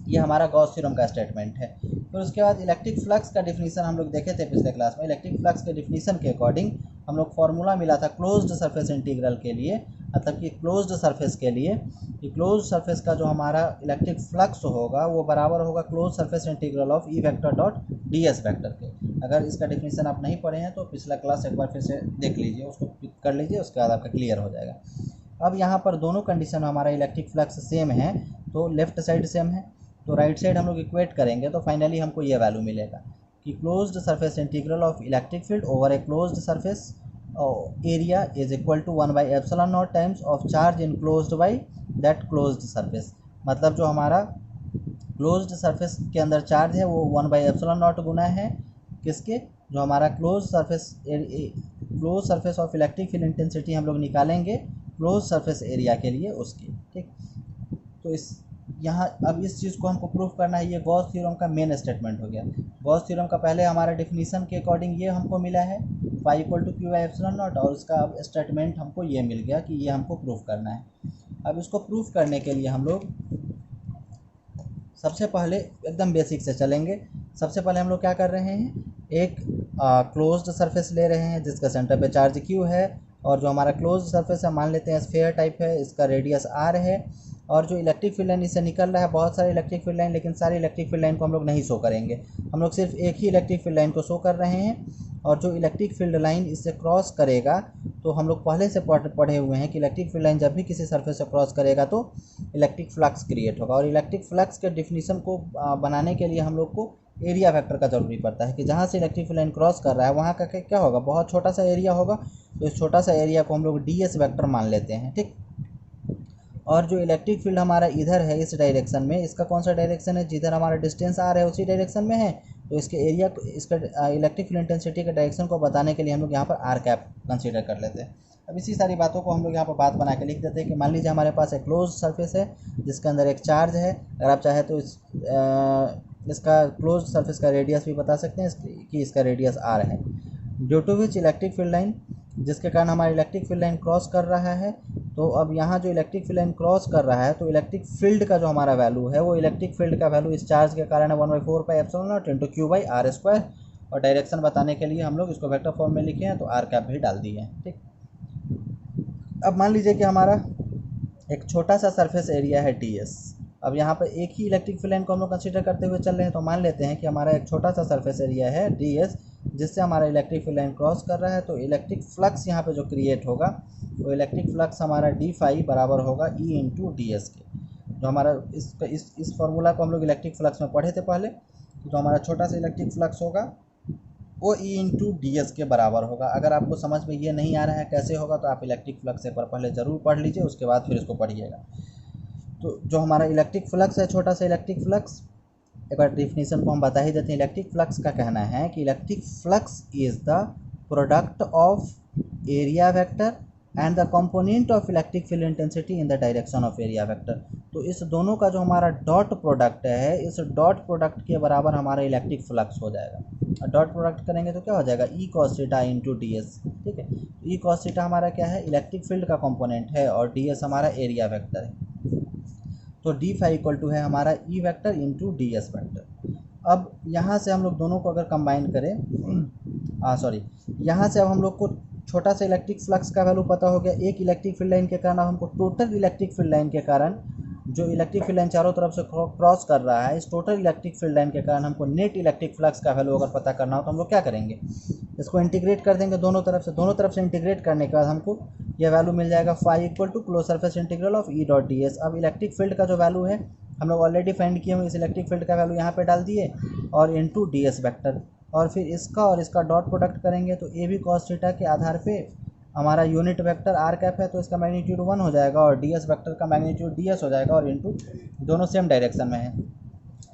ये हमारा गॉस थ्योरम का स्टेटमेंट है। फिर उसके बाद इलेक्ट्रिक फ्लक्स का डिफिनीशन हम लोग देखे थे पिछले क्लास में। इलेक्ट्रिक फ्लक्स के डिफिनीशन के अकॉर्डिंग हम लोग फार्मूला मिला था क्लोज्ड सरफेस इंटीग्रल के लिए, मतलब कि क्लोज्ड सरफेस के लिए कि क्लोज्ड सरफेस का जो हमारा इलेक्ट्रिक फ्लक्स होगा वो बराबर होगा close surface integral of E vector dot d s vector के। अगर इसका डिफिनीशन आप नहीं पढ़े हैं तो पिछला क्लास एक बार फिर से देख लीजिए, उसको कर लीजिए, उसके बाद आपका क्लियर हो जाएगा। अब यहाँ पर दोनों कंडीशन हमारा इलेक्ट्रिक फ्लक्स सेम है तो लेफ्ट साइड सेम है, तो राइट साइड हम लोग इक्वेट करेंगे तो फाइनली हमको ये वैल्यू मिलेगा कि closed surface integral of electric field over a closed surface area is equal to 1/ε0 times of charge enclosed by that closed surface. मतलब जो हमारा क्लोज्ड सरफेस के अंदर चार्ज है वो 1/ε0 गुना है किसके, जो हमारा close surface of electric field intensity हम लोग निकालेंगे क्लोज सरफेस एरिया के लिए उसकी। ठीक, तो इस यहाँ अब इस चीज़ को हमको प्रूफ करना है। ये गॉस थ्योरम का मेन स्टेटमेंट हो गया। गॉस थ्योरम का पहले हमारा डिफिनीशन के अकॉर्डिंग ये हमको मिला है फाई इक्वल टू Q/ε0, और उसका अब स्टेटमेंट हमको ये मिल गया कि ये हमको प्रूफ करना है। अब इसको प्रूफ करने के लिए हम लोग सबसे पहले एकदम बेसिक से चलेंगे। सबसे पहले हम लोग क्या कर रहे हैं, एक क्लोज्ड सरफेस ले रहे हैं जिसका सेंटर पे चार्ज Q है, और जो हमारा क्लोज्ड सरफेस है मान लेते हैं स्फीयर टाइप है, इसका रेडियस R है, और जो इलेक्ट्रिक फील्ड लाइन इससे निकल रहा है, बहुत सारे इलेक्ट्रिक फील्ड लाइन, लेकिन सारी इलेक्ट्रिक फील्ड लाइन को हम लोग नहीं शो करेंगे, हम लोग सिर्फ एक ही इलेक्ट्रिक फील्ड लाइन को शो कर रहे हैं। और जो इलेक्ट्रिक फील्ड लाइन इससे क्रॉस करेगा, तो हम लोग पहले से पढ़े हुए हैं कि इलेक्ट्रिक फील्ड लाइन जब भी किसी सरफेस से क्रॉस करेगा तो इलेक्ट्रिक फ्लक्स क्रिएट होगा। और इलेक्ट्रिक फ्लक्स के डिफिनीशन को बनाने के लिए हम लोग को एरिया वेक्टर का ज़रूरी पड़ता है कि जहाँ से इलेक्ट्रिक फील्ड लाइन क्रॉस कर रहा है वहाँ का क्या होगा, बहुत छोटा सा एरिया होगा, तो इस छोटा सा एरिया को हम लोग DS वेक्टर मान लेते हैं। ठीक, और जो इलेक्ट्रिक फील्ड हमारा इधर है इस डायरेक्शन में, इसका कौन सा डायरेक्शन है, जिधर हमारा डिस्टेंस आ रहा है उसी डायरेक्शन में है, तो इसके एरिया इसका इलेक्ट्रिक फील्ड इंटेंसिटी के डायरेक्शन को बताने के लिए हम लोग यहाँ पर R कैप कंसीडर कर लेते हैं। अब इसी सारी बातों को हम लोग यहाँ पर बात बना के लिख देते हैं कि मान लीजिए हमारे पास एक क्लोज सरफेस है जिसके अंदर एक चार्ज है। अगर आप चाहे तो इसका क्लोज सरफेस का रेडियस भी बता सकते हैं कि इसका रेडियस R है, due to which electric field line, जिसके कारण हमारा इलेक्ट्रिक फील्ड लाइन क्रॉस कर रहा है। तो अब यहाँ जो इलेक्ट्रिक फील्ड लाइन क्रॉस कर रहा है तो इलेक्ट्रिक फील्ड का जो हमारा वैल्यू है वो इलेक्ट्रिक फील्ड का वैल्यू इस चार्ज के कारण है 1/4πε0 इंटू Q/R², और डायरेक्शन बताने के लिए हम लोग इसको वेक्टर फॉर्म में लिखे हैं तो R कैप भी डाल दिए हैं। ठीक, अब मान लीजिए कि हमारा एक छोटा सा सरफेस एरिया है DS। अब यहाँ पर एक ही इलेक्ट्रिक फील्ड लाइन को हम लोग कंसीडर करते हुए चल रहे हैं, तो मान लेते हैं कि हमारा एक छोटा सा सरफेस एरिया है DS जिससे हमारा इलेक्ट्रिक फील्ड लाइन क्रॉस कर रहा है। तो इलेक्ट्रिक फ्लक्स यहाँ पे जो क्रिएट होगा वो इलेक्ट्रिक फ्लक्स हमारा d∅ बराबर होगा E इंटू DS के। जो हमारा इस फार्मूला को हम लोग इलेक्ट्रिक फ्लक्स में पढ़े थे पहले, जो हमारा छोटा सा इलेक्ट्रिक फ्लक्स होगा वो E इंटू DS के बराबर होगा। अगर आपको समझ में ये नहीं आ रहा है कैसे होगा तो आप इलेक्ट्रिक फ्लक्स एक बार पहले ज़रूर पढ़ लीजिए, उसके बाद फिर इसको पढ़िएगा। तो जो हमारा इलेक्ट्रिक फ्लक्स है, छोटा सा इलेक्ट्रिक फ्लक्स, एक बार डिफिनीशन को हम बता ही देते हैं। इलेक्ट्रिक फ्लक्स का कहना है कि electric flux is the product of area vector and the component of electric field intensity in the direction of area vector. तो इस दोनों का जो हमारा डॉट प्रोडक्ट है, इस डॉट प्रोडक्ट के बराबर हमारा इलेक्ट्रिक फ्लक्स हो जाएगा। और डॉट प्रोडक्ट करेंगे तो क्या हो जाएगा, E cos theta into DS। ठीक है, E cos थीटा हमारा क्या है, इलेक्ट्रिक फील्ड का कंपोनेंट है, और DS हमारा एरिया वेक्टर है। तो d∅ इक्वल टू है हमारा E vector into DS vector. अब यहाँ से हम लोग दोनों को अगर कंबाइन करें, यहाँ से अब हम लोग को छोटा सा इलेक्ट्रिक फ्लक्स का वैल्यू पता हो गया। एक इलेक्ट्रिक फील्ड लाइन के कारण हमको टोटल इलेक्ट्रिक फील्ड लाइन के कारण, जो इलेक्ट्रिक फील्ड लाइन चारों तरफ से क्रॉस कर रहा है, इस टोटल इलेक्ट्रिक फील्ड लाइन के कारण हमको नेट इलेक्ट्रिक फ्लक्स का वैल्यू अगर पता करना हो तो हम लोग क्या करेंगे, इसको इंटीग्रेट कर देंगे दोनों तरफ से इंटीग्रेट करने के बाद हमको यह वैल्यू मिल जाएगा phi equal to close surface integral of E dot DS। अब इलेक्ट्रिक फील्ड का जो वैल्यू है हम लोग ऑलरेडी फाइंड किए हुए, इस इलेक्ट्रिक फील्ड का वैल्यू यहाँ पे डाल दिए और इंटू DS वेक्टर, और फिर इसका और इसका डॉट प्रोडक्ट करेंगे तो AB cos थीटा के आधार पे हमारा यूनिट वेक्टर R कैप है तो इसका मैग्नीट्यूड 1 हो जाएगा, और DS वेक्टर का मैग्नीट्यूड DS हो जाएगा, और इंटू दोनों सेम डायरेक्शन में है,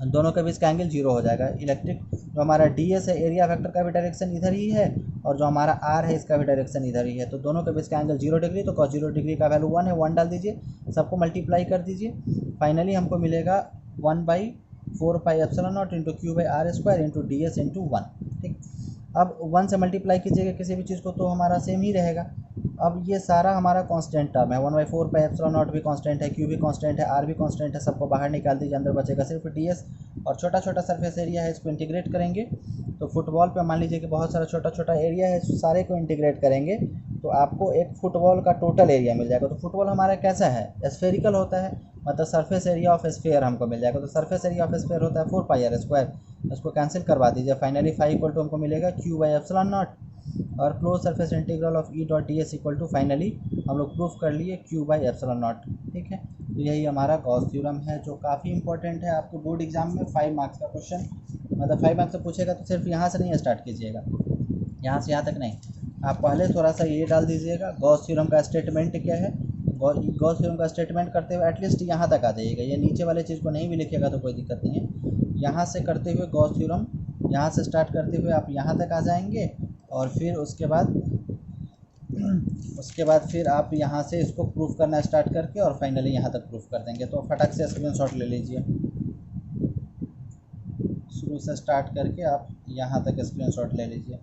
दोनों के बीच का एंगल 0 हो जाएगा। इलेक्ट्रिक जो हमारा DS है, एरिया वेक्टर का भी डायरेक्शन इधर ही है, और जो हमारा आर है इसका भी डायरेक्शन इधर ही है, तो दोनों के बीच का एंगल 0 डिग्री, तो cos 0 डिग्री का वैल्यू 1 है, 1 डाल दीजिए, सबको मल्टीप्लाई कर दीजिए, फाइनली हमको मिलेगा 1/4πε0 into Q/r² into ds into 1। ठीक, अब 1 से मल्टीप्लाई कीजिएगा किसी भी चीज़ को तो हमारा सेम ही रहेगा। अब ये सारा हमारा कांस्टेंट टर्म है, 1/4πε0 भी कांस्टेंट है, Q भी कांस्टेंट है, R भी कांस्टेंट है, सबको बाहर निकाल दीजिए, अंदर बचेगा सिर्फ ds और छोटा छोटा सरफेस एरिया है, इसको इंटीग्रेट करेंगे तो फुटबॉल पे मान लीजिए कि बहुत सारा छोटा छोटा एरिया है, सारे को इंटीग्रेट करेंगे तो आपको एक फुटबॉल का टोटल एरिया मिल जाएगा। तो फुटबॉल हमारा कैसा है, स्फेरिकल होता है, मतलब सरफेस एरिया ऑफ स्फेयर हमको मिल जाएगा। तो सरफेस एरिया ऑफ स्फेयर होता है 4πr², इसको कैंसिल करवा दीजिए, फाइनली फाई इक्वल टू हमको मिलेगा Q/ε0 और close surface integral of E dot ds equal to finally हम लोग प्रूफ कर लिए Q/ε0। ठीक है, तो यही हमारा गॉस थ्योरम है जो काफ़ी इंपॉर्टेंट है आपके बोर्ड एग्जाम में। 5 मार्क्स का क्वेश्चन, मतलब 5 मार्क्स से पूछेगा तो सिर्फ यहाँ से नहीं स्टार्ट कीजिएगा, यहाँ से यहाँ तक नहीं, आप पहले थोड़ा सा ये डाल दीजिएगा गॉस थ्योरम का स्टेटमेंट क्या है, गॉस थ्योरम का स्टेटमेंट करते हुए एटलीस्ट यहाँ तक आ जाइएगा, ये नीचे वाले चीज़ को नहीं भी लिखिएगा तो कोई दिक्कत नहीं है। यहाँ से करते हुए गॉस थ्योरम, यहाँ से स्टार्ट करते हुए आप यहाँ तक आ जाएंगे और फिर उसके बाद फिर आप यहाँ से इसको प्रूफ करना स्टार्ट करके और फाइनली यहाँ तक प्रूफ कर देंगे। तो फटाक से स्क्रीनशॉट ले लीजिए, शुरू से स्टार्ट करके आप यहाँ तक स्क्रीनशॉट ले लीजिए।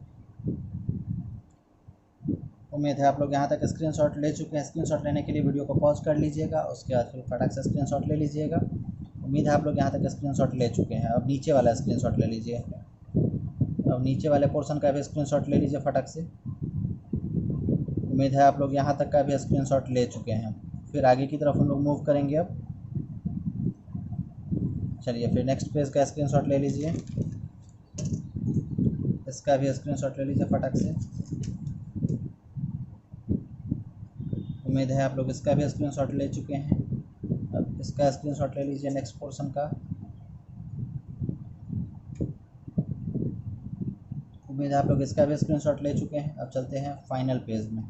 उम्मीद है आप लोग यहाँ तक स्क्रीनशॉट ले चुके हैं। स्क्रीनशॉट लेने के लिए वीडियो को पॉज कर लीजिएगा, उसके बाद फिर फटाक से स्क्रीनशॉट ले लीजिएगा। उम्मीद है आप लोग यहाँ तक स्क्रीनशॉट ले चुके हैं। अब नीचे वाला स्क्रीनशॉट ले लीजिए, अब नीचे वाले पोर्शन का भी स्क्रीनशॉट ले लीजिए फटाक से। उम्मीद है आप लोग यहाँ तक का भी स्क्रीनशॉट ले चुके हैं। फिर आगे की तरफ हम लोग मूव करेंगे। अब चलिए फिर नेक्स्ट पेज का स्क्रीनशॉट ले लीजिए, इसका भी स्क्रीनशॉट ले लीजिए फटाक से। उम्मीद है आप लोग इसका भी स्क्रीनशॉट ले चुके हैं। अब इसका स्क्रीनशॉट ले लीजिए नेक्स्ट पोर्शन का। उम्मीद है आप लोग इसका भी स्क्रीनशॉट ले चुके हैं। अब चलते हैं फाइनल पेज में।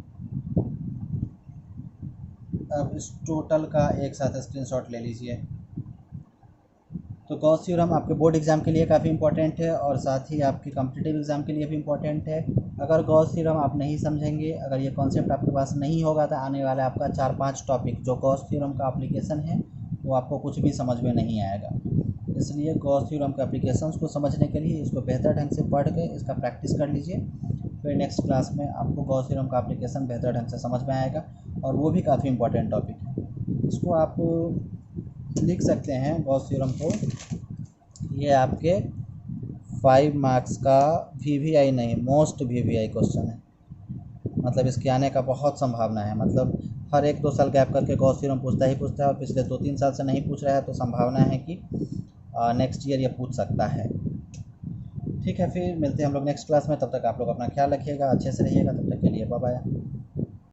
अब इस टोटल का एक साथ स्क्रीनशॉट ले लीजिए। तो गॉस थ्योरम आपके बोर्ड एग्ज़ाम के लिए काफ़ी इंपॉर्टेंट है और साथ ही आपके कॉम्पिटिटिव एग्ज़ाम के लिए भी इंपॉर्टेंट है। अगर गॉस थ्योरम आप नहीं समझेंगे, अगर ये कॉन्सेप्ट आपके पास नहीं होगा तो आने वाला आपका 4-5 टॉपिक जो गॉस थ्योरम का एप्लीकेशन है वो आपको कुछ भी समझ में नहीं आएगा। इसलिए गॉस थ्योरम के एप्लीकेशंस को समझने के लिए इसको बेहतर ढंग से पढ़ के इसका प्रैक्टिस कर लीजिए। फिर नेक्स्ट क्लास में आपको गॉस थ्योरम का एप्लीकेशन बेहतर ढंग से समझ में आएगा और वो भी काफ़ी इंपॉर्टेंट टॉपिक है। इसको आप लिख सकते हैं गॉस थ्योरम को। ये आपके 5 मार्क्स का VVI नहीं, मोस्ट VVI क्वेश्चन है, मतलब इसके आने का बहुत संभावना है। मतलब हर 1-2 साल गैप करके गॉस थ्योरम पूछता ही पूछता है और पिछले 2-3 साल से नहीं पूछ रहा है, तो संभावना है कि नेक्स्ट ईयर ये पूछ सकता है। ठीक है, फिर मिलते हैं हम लोग नेक्स्ट क्लास में। तब तक आप लोग अपना ख्याल रखिएगा, अच्छे से रहिएगा। तब तक के लिए बाय बाय।